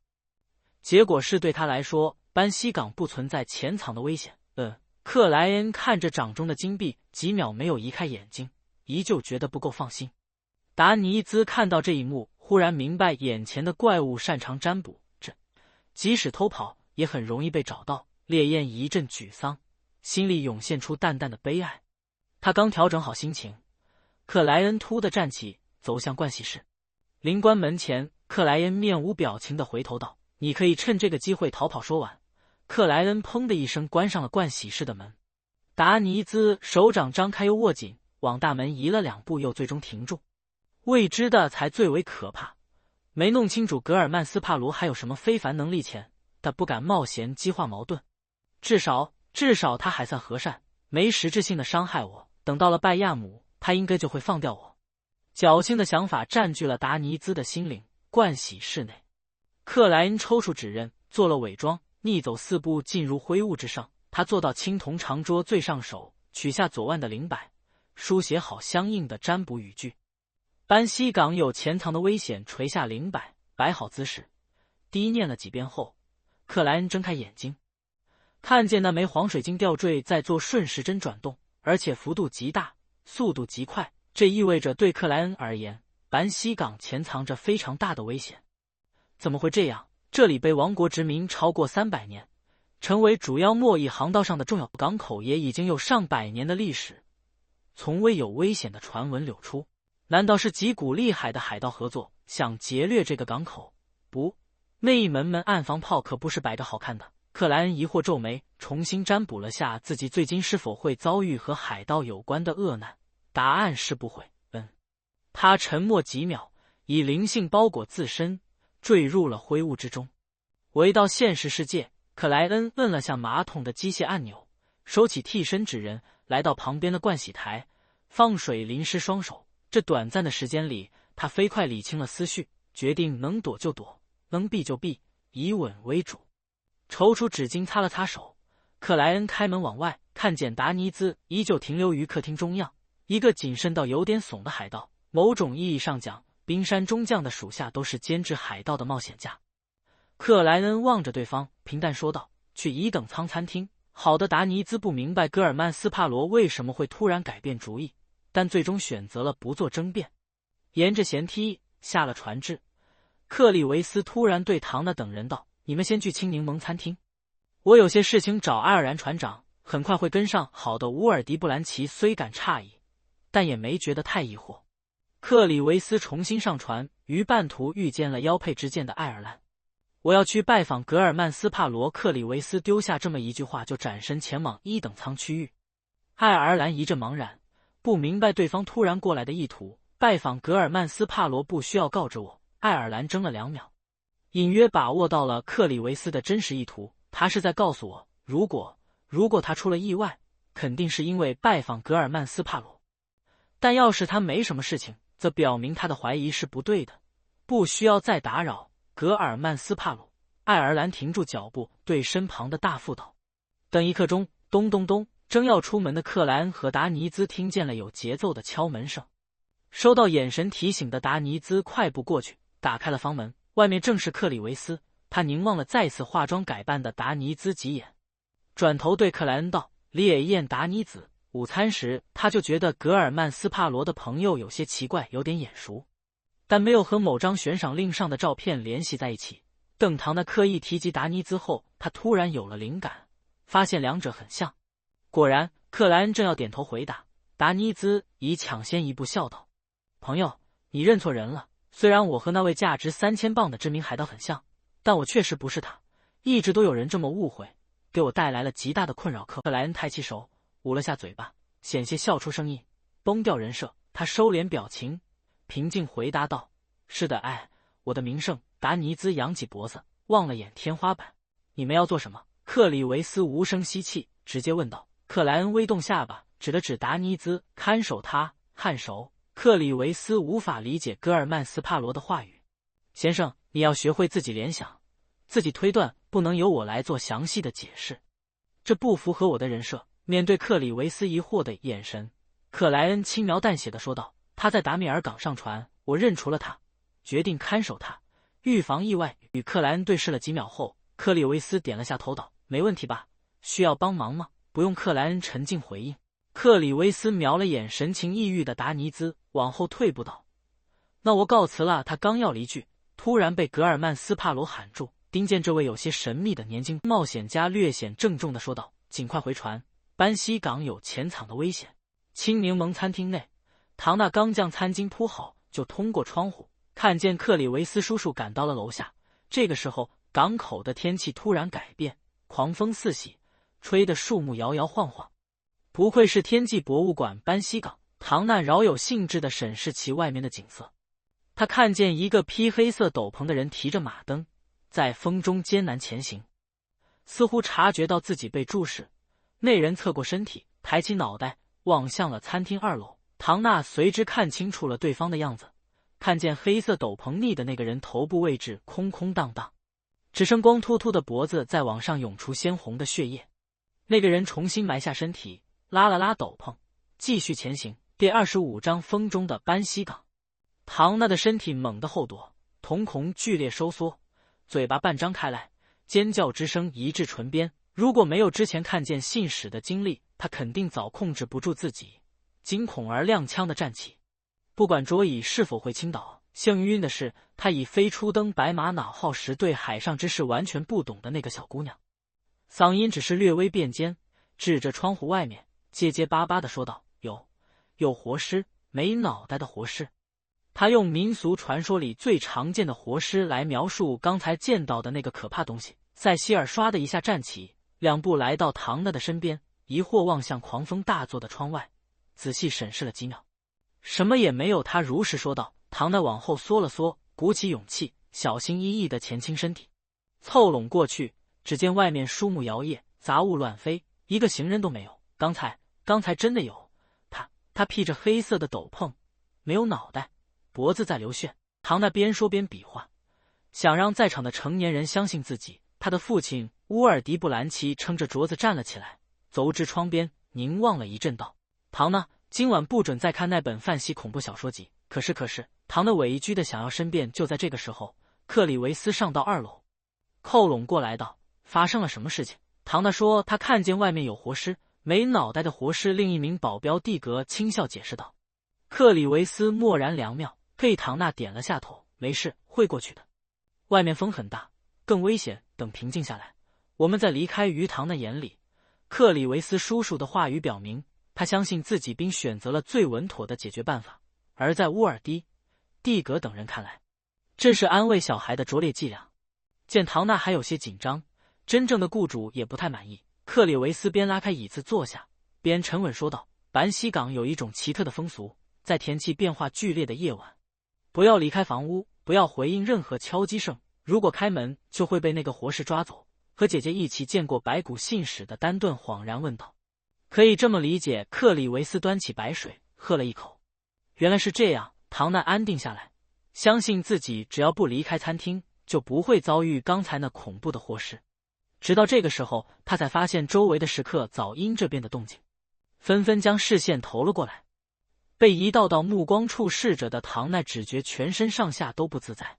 结果是对他来说，班西港不存在潜藏的危险。克莱恩看着掌中的金币，几秒没有移开眼睛，依旧觉得不够放心。达尼兹看到这一幕，忽然明白眼前的怪物擅长占卜，即使偷跑也很容易被找到。烈焰一阵沮丧，心里涌现出淡淡的悲哀。他刚调整好心情，克莱恩突地站起，走向盥洗室。临关门前，克莱恩面无表情地回头道：你可以趁这个机会逃跑。说完，克莱恩砰的一声关上了盥洗室的门。达尼兹手掌张开又握紧，往大门移了2步，又最终停住。未知的才最为可怕。没弄清楚格尔曼斯帕罗还有什么非凡能力前，他不敢冒险激化矛盾。至少他还算和善，没实质性的伤害我。等到了拜亚姆，他应该就会放掉我。侥幸的想法占据了达尼兹的心灵。盥洗室内，克莱恩抽出指刃，做了伪装，逆走4步进入灰雾之上。他坐到青铜长桌最上手，取下左腕的灵摆，书写好相应的占卜语句。班西港有潜藏的危险，垂下灵摆，摆好姿势，低念了几遍后，克莱恩睁开眼睛，看见那枚黄水晶吊坠在做顺时针转动，而且幅度极大，速度极快。这意味着对克莱恩而言，班西港潜藏着非常大的危险。怎么会这样？这里被王国殖民超过300年，成为主要贸易航道上的重要港口，也已经有上百年的历史，从未有危险的传闻流出。难道是几股厉害的海盗合作，想劫掠这个港口？不，那一门暗防炮可不是摆着好看的。克莱恩疑惑皱眉，重新占卜了下自己最近是否会遭遇和海盗有关的恶难。答案是不会。他沉默几秒，以灵性包裹自身，坠入了灰雾之中。回到现实世界，克莱恩摁了下马桶的机械按钮，收起替身纸人，来到旁边的盥洗台，放水淋湿双手。这短暂的时间里，他飞快理清了思绪，决定能躲就躲，能避就避，以稳为主。抽出纸巾擦了擦手，克莱恩开门往外，看见达尼兹依旧停留于客厅中央，一个谨慎到有点怂的海盗。某种意义上讲，冰山中将的属下都是监制海盗的冒险家。克莱恩望着对方，平淡说道：“去一等舱餐厅。”好的，达尼兹不明白戈尔曼斯帕罗为什么会突然改变主意，但最终选择了不做争辩。沿着舷梯下了船只，克里维斯突然对唐纳等人道：“你们先去青柠檬餐厅，我有些事情找爱尔兰船长，很快会跟上。”好的，乌尔迪布兰奇虽感诧异，但也没觉得太疑惑。克里维斯重新上船，于半途遇见了腰佩之剑的爱尔兰。我要去拜访格尔曼斯帕罗。克里维斯丢下这么一句话，就转身前往一等舱区域。爱尔兰一阵茫然，不明白对方突然过来的意图。拜访格尔曼斯帕罗不需要告知我。爱尔兰怔了2秒，隐约把握到了克里维斯的真实意图。他是在告诉我，如果他出了意外，肯定是因为拜访格尔曼斯帕罗。但要是他没什么事情，则表明他的怀疑是不对的，不需要再打扰格尔曼斯帕鲁。爱尔兰停住脚步，对身旁的大副道：“等一刻钟。”咚咚咚，正要出门的克莱恩和达尼兹听见了有节奏的敲门声。收到眼神提醒的达尼兹快步过去，打开了房门。外面正是克里维斯，他凝望了再次化妆改扮的达尼兹几眼，转头对克莱恩道：“烈焰达尼子。”午餐时，他就觉得格尔曼斯帕罗的朋友有些奇怪，有点眼熟，但没有和某张悬赏令上的照片联系在一起。邓唐的刻意提及达尼兹后，他突然有了灵感，发现两者很像。果然，克莱恩正要点头回答，达尼兹已抢先一步笑道：“朋友，你认错人了。虽然我和那位价值3000镑的知名海盗很像，但我确实不是他。一直都有人这么误会，给我带来了极大的困扰。”克莱恩抬起手，捂了下嘴巴，险些笑出声音。崩掉人设，他收敛表情，平静回答道：“是的，我的名声。”达尼兹扬起脖子，望了眼天花板：“你们要做什么？”克里维斯无声吸气，直接问道。克莱恩微动下巴，指了指达尼兹：“看守他，看守。”克里维斯无法理解戈尔曼斯帕罗的话语：“先生，你要学会自己联想，自己推断，不能由我来做详细的解释，这不符合我的人设。”面对克里维斯疑惑的眼神，克莱恩轻描淡写的说道：“他在达米尔港上船，我认出了他，决定看守他，预防意外。”与克莱恩对视了几秒后，克里维斯点了下头道：“没问题吧？需要帮忙吗？”“不用。”克莱恩沉静回应。克里维斯瞄了眼神情抑郁的达尼兹，往后退步道：“那我告辞了。”他刚要离去，突然被格尔曼斯帕罗喊住，盯见这位有些神秘的年轻冒险家，略显郑重的说道：“尽快回船，班西港有潜藏的危险。”青柠檬餐厅内，唐纳刚将餐巾铺好，就通过窗户看见克里维斯叔叔赶到了楼下。这个时候，港口的天气突然改变，狂风四起，吹得树木摇摇晃晃。不愧是天际博物馆班西港，唐纳饶有兴致地审视其外面的景色。他看见一个披黑色斗篷的人提着马灯，在风中艰难前行，似乎察觉到自己被注视。那人侧过身体，抬起脑袋，望向了餐厅2楼。唐纳随之看清楚了对方的样子，看见黑色斗篷逆的那个人头部位置空空荡荡，只剩光秃秃的脖子在往上涌出鲜红的血液。那个人重新埋下身体，拉了拉斗篷，继续前行。第25章风中的班西港。唐纳的身体猛地后躲，瞳孔剧烈收缩，嘴巴半张开来，尖叫之声移至唇边。如果没有之前看见信使的经历，他肯定早控制不住自己，惊恐而踉跄地站起。不管桌椅是否会倾倒，幸运的是，他已非初登白马脑号时对海上之事完全不懂的那个小姑娘。嗓音只是略微变尖，指着窗户外面，结结巴巴地说道：“有活尸，没脑袋的活尸。”他用民俗传说里最常见的活尸来描述刚才见到的那个可怕东西。塞西尔唰的一下站起，2步来到唐纳的身边，疑惑望向狂风大作的窗外，仔细审视了几秒。什么也没有。他如实说道。唐娜往后缩了缩，鼓起勇气，小心翼翼地前倾身体，凑拢过去。只见外面树木摇曳，杂物乱飞，一个行人都没有。刚才真的有他披着黑色的斗篷，没有脑袋，脖子在流血。唐娜边说边比划，想让在场的成年人相信自己。他的父亲乌尔迪布兰奇撑着镯子站了起来，走至窗边凝望了一阵，道：“唐娜，今晚不准再看那本范西恐怖小说集。”可是，唐娜委屈的想要申辩。就在这个时候，克里维斯上到2楼，扣拢过来道：“发生了什么事情？”唐娜说：“他看见外面有活尸，没脑袋的活尸。”另一名保镖蒂格轻笑解释道。克里维斯默然2秒，对唐娜点了下头：“没事，会过去的。外面风很大，更危险，等平静下来，我们再离开。”于唐娜眼里，克里维斯叔叔的话语表明，他相信自己并选择了最稳妥的解决办法。而在乌尔蒂、蒂格等人看来，这是安慰小孩的拙劣伎俩。见唐娜还有些紧张，真正的雇主也不太满意。克里维斯边拉开椅子坐下，边沉稳说道：“板西港有一种奇特的风俗，在天气变化剧烈的夜晚，不要离开房屋，不要回应任何敲击声，如果开门就会被那个活尸抓走。”和姐姐一起见过白骨信使的丹顿恍然问道：“可以这么理解？”克里维斯端起白水喝了一口。原来是这样。唐娜安定下来，相信自己只要不离开餐厅，就不会遭遇刚才那恐怖的祸事。直到这个时候，他才发现周围的食客早因这边的动静，纷纷将视线投了过来。被一道道目光注视着的唐娜只觉全身上下都不自在，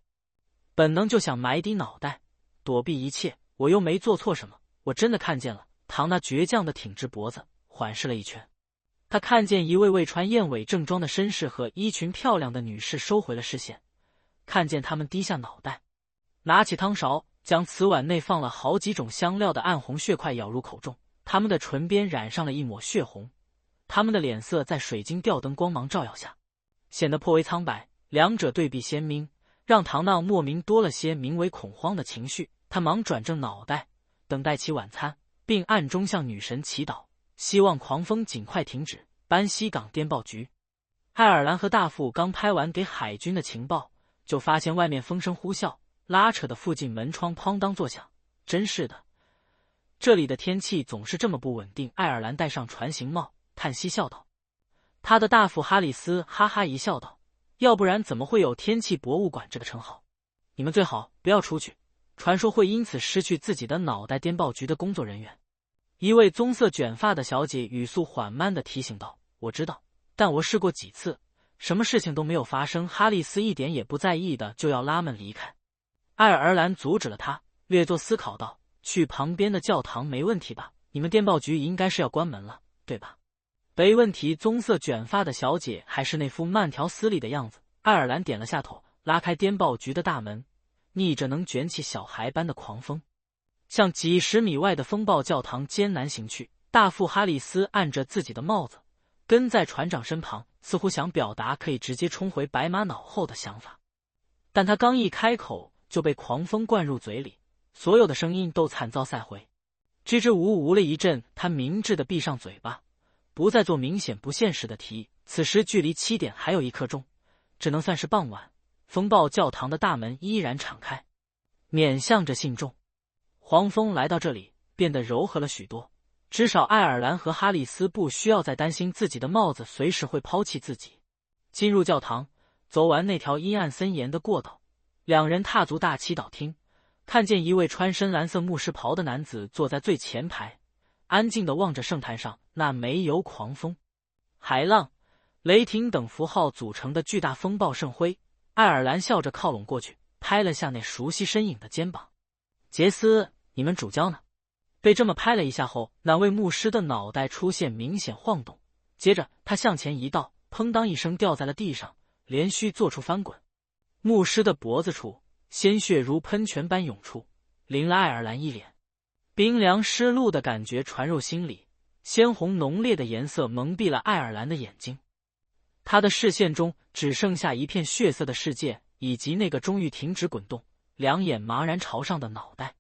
本能就想埋低脑袋躲避一切。我又没做错什么，我真的看见了。唐娜倔强地挺直脖子，环视了一圈。他看见一位穿燕尾正装的绅士和一群漂亮的女士收回了视线，看见他们低下脑袋，拿起汤勺，将瓷碗内放了好几种香料的暗红血块舀入口中。他们的唇边染上了一抹血红，他们的脸色在水晶吊灯光芒照耀下，显得颇为苍白。两者对比鲜明，让唐娜莫名多了些名为恐慌的情绪。他忙转正脑袋，等待起晚餐，并暗中向女神祈祷，希望狂风尽快停止。班西港电报局，爱尔兰和大副刚拍完给海军的情报，就发现外面风声呼啸，拉扯的附近门窗哐当作响。真是的，这里的天气总是这么不稳定。爱尔兰戴上船形帽，叹息笑道。他的大副哈里斯哈哈一笑道：“要不然怎么会有天气博物馆这个称号？你们最好不要出去，传说会因此失去自己的脑袋。”电报局的工作人员，一位棕色卷发的小姐语速缓慢地提醒道：“我知道，但我试过几次，什么事情都没有发生。”哈里斯一点也不在意的就要拉门离开，爱尔兰阻止了他，略作思考道：“去旁边的教堂没问题吧？你们电报局应该是要关门了，对吧？”没问题。棕色卷发的小姐还是那副慢条斯理的样子。爱尔兰点了下头，拉开电报局的大门，逆着能卷起小孩般的狂风，向几十米外的风暴教堂艰难行去。大副哈里斯按着自己的帽子，跟在船长身旁，似乎想表达可以直接冲回白马脑后的想法，但他刚一开口就被狂风灌入嘴里，所有的声音都惨遭赛回，支支吾吾了一阵。他明智地闭上嘴巴，不再做明显不现实的提议。此时距离7点还有1刻钟，只能算是傍晚。风暴教堂的大门依然敞开，面向着信众。黄风来到这里变得柔和了许多，至少爱尔兰和哈里斯不需要再担心自己的帽子随时会抛弃自己。进入教堂，走完那条阴暗森严的过道，两人踏足大祈祷厅，看见一位穿深蓝色牧师袍的男子坐在最前排，安静地望着圣坛上那枚由狂风、海浪、雷霆等符号组成的巨大风暴圣徽。爱尔兰笑着靠拢过去，拍了下那熟悉身影的肩膀：“杰斯，你们主教呢？”被这么拍了一下后，那位牧师的脑袋出现明显晃动，接着他向前一倒，砰当一声掉在了地上，连续做出翻滚。牧师的脖子处鲜血如喷泉般涌出，淋了爱尔兰一脸。冰凉湿漉的感觉传入心里，鲜红浓烈的颜色蒙蔽了爱尔兰的眼睛。他的视线中只剩下一片血色的世界，以及那个终于停止滚动、两眼茫然朝上的脑袋。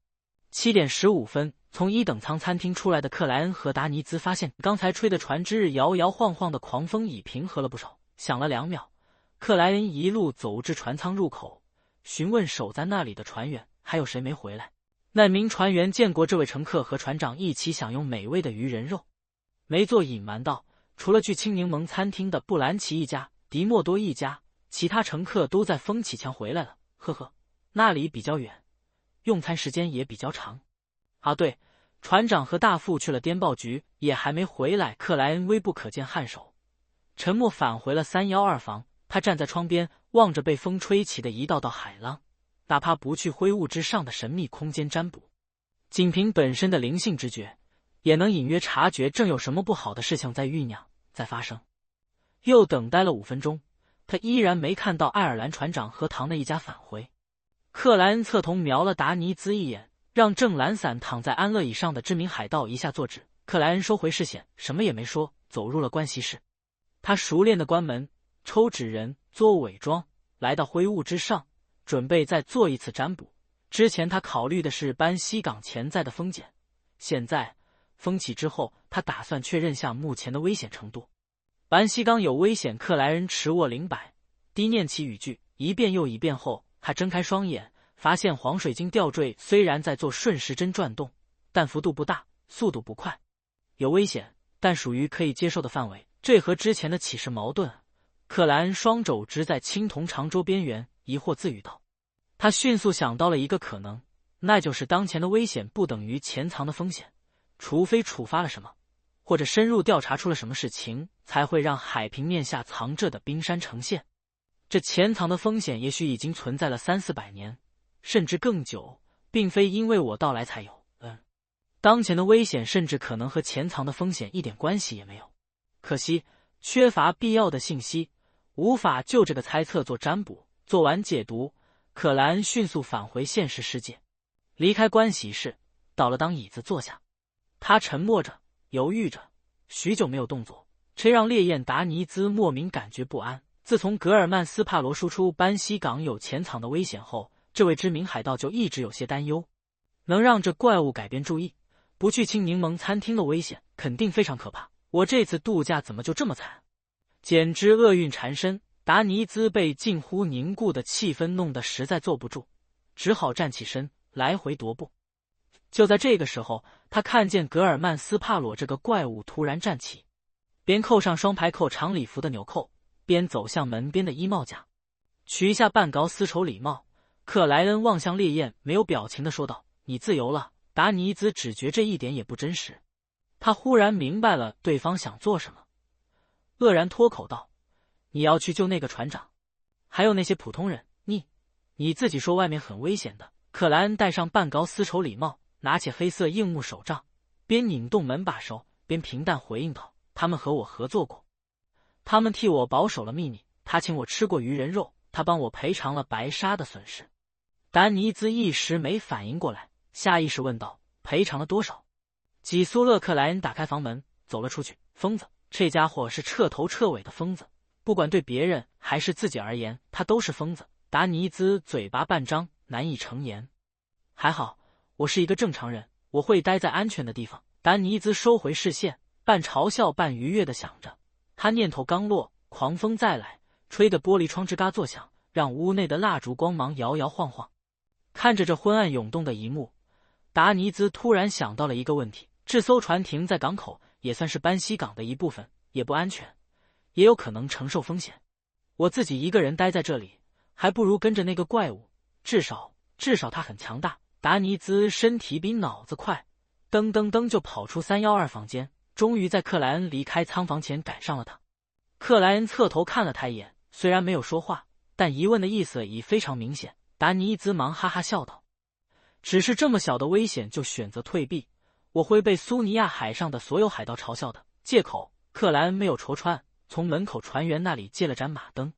7点15分，从1等舱餐厅出来的克莱恩和达尼兹发现，刚才吹的船只摇摇晃晃的狂风已平和了不少。想了2秒，克莱恩一路走至船舱入口，询问守在那里的船员还有谁没回来。那名船员见过这位乘客和船长一起享用美味的鱼人肉，没做隐瞒道，除了去青柠檬餐厅的布兰奇一家、迪莫多一家，其他乘客都在风起墙回来了，呵呵，那里比较远，用餐时间也比较长。啊对，船长和大副去了电报局，也还没回来。克莱恩微不可见颔首，沉默返回了312房。他站在窗边，望着被风吹起的一道道海浪，哪怕不去灰雾之上的神秘空间占卜，仅凭本身的灵性直觉，也能隐约察觉正有什么不好的事情在酝酿，在发生。又等待了5分钟，他依然没看到爱尔兰船长和唐的一家返回。克莱恩侧头瞄了达尼兹一眼，让正懒散躺在安乐椅上的知名海盗一下坐直。克莱恩收回视线，什么也没说，走入了盥洗室。他熟练的关门，抽纸人，做伪装，来到灰雾之上，准备再做一次占卜。之前他考虑的是班西港潜在的风险，现在风起之后，他打算确认下目前的危险程度。班西港有危险。克莱恩持握灵摆，低念起语句，一遍又一遍后，他睁开双眼，发现黄水晶吊坠虽然在做顺时针转动，但幅度不大，速度不快。有危险，但属于可以接受的范围，这和之前的启示矛盾。克莱恩双肘直在青铜长桌边缘，疑惑自语道。他迅速想到了一个可能，那就是当前的危险不等于潜藏的风险，除非触发了什么，或者深入调查出了什么事情，才会让海平面下藏着的冰山呈现。这潜藏的风险也许已经存在了300-400年，甚至更久，并非因为我到来才有。当前的危险甚至可能和潜藏的风险一点关系也没有。可惜缺乏必要的信息，无法就这个猜测做占卜。做完解读，克莱恩迅速返回现实世界，离开盥洗室，到了当椅子坐下。他沉默着，犹豫着，许久没有动作，这让烈焰达尼兹莫名感觉不安。自从格尔曼斯帕罗输出班西港有潜藏的危险后，这位知名海盗就一直有些担忧，能让这怪物改变注意，不去青柠檬餐厅的危险肯定非常可怕。我这次度假怎么就这么惨？简直厄运缠身。达尼兹被近乎凝固的气氛弄得实在坐不住，只好站起身，来回踱步。就在这个时候，他看见格尔曼斯帕罗这个怪物突然站起，边扣上双排扣长礼服的纽扣，边走向门边的衣帽架，取下半高丝绸礼帽。克莱恩望向烈焰，没有表情地说道：“你自由了。”达尼兹只觉这一点也不真实。他忽然明白了对方想做什么，愕然脱口道：“你要去救那个船长，还有那些普通人，你自己说外面很危险的。”克莱恩戴上半高丝绸礼帽，拿起黑色硬木手杖，边拧动门把手，边平淡回应道：“他们和我合作过，他们替我保守了秘密，他请我吃过鱼人肉，他帮我赔偿了白沙的损失。”丹尼兹一时没反应过来，下意识问道：“赔偿了多少？”几苏勒克莱恩打开房门，走了出去。疯子，这家伙是彻头彻尾的疯子，不管对别人还是自己而言，他都是疯子。达尼兹嘴巴半张，难以成言。还好，我是一个正常人，我会待在安全的地方。达尼兹收回视线，半嘲笑半愉悦地想着。他念头刚落，狂风再来，吹得玻璃窗吱嘎作响，让屋内的蜡烛光芒摇摇晃晃。看着这昏暗涌动的一幕，达尼兹突然想到了一个问题：这艘船停在港口，也算是班西港的一部分，也不安全，也有可能承受风险。我自己一个人待在这里，还不如跟着那个怪物，至少他很强大。达尼兹身体比脑子快，噔噔噔就跑出312房间，终于在克莱恩离开仓房前赶上了他。克莱恩侧头看了他一眼，虽然没有说话，但疑问的意思已非常明显。达尼兹忙哈哈笑道：“只是这么小的危险就选择退避，我会被苏尼亚海上的所有海盗嘲笑的。”借口。克莱恩没有戳穿，从门口船员那里借了盏马灯，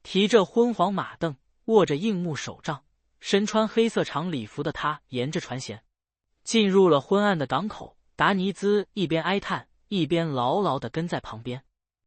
提着昏黄马镫，握着硬木手杖，身穿黑色长礼服的他沿着船舷进入了昏暗的港口。达尼兹一边哀叹，一边牢牢地跟在旁边。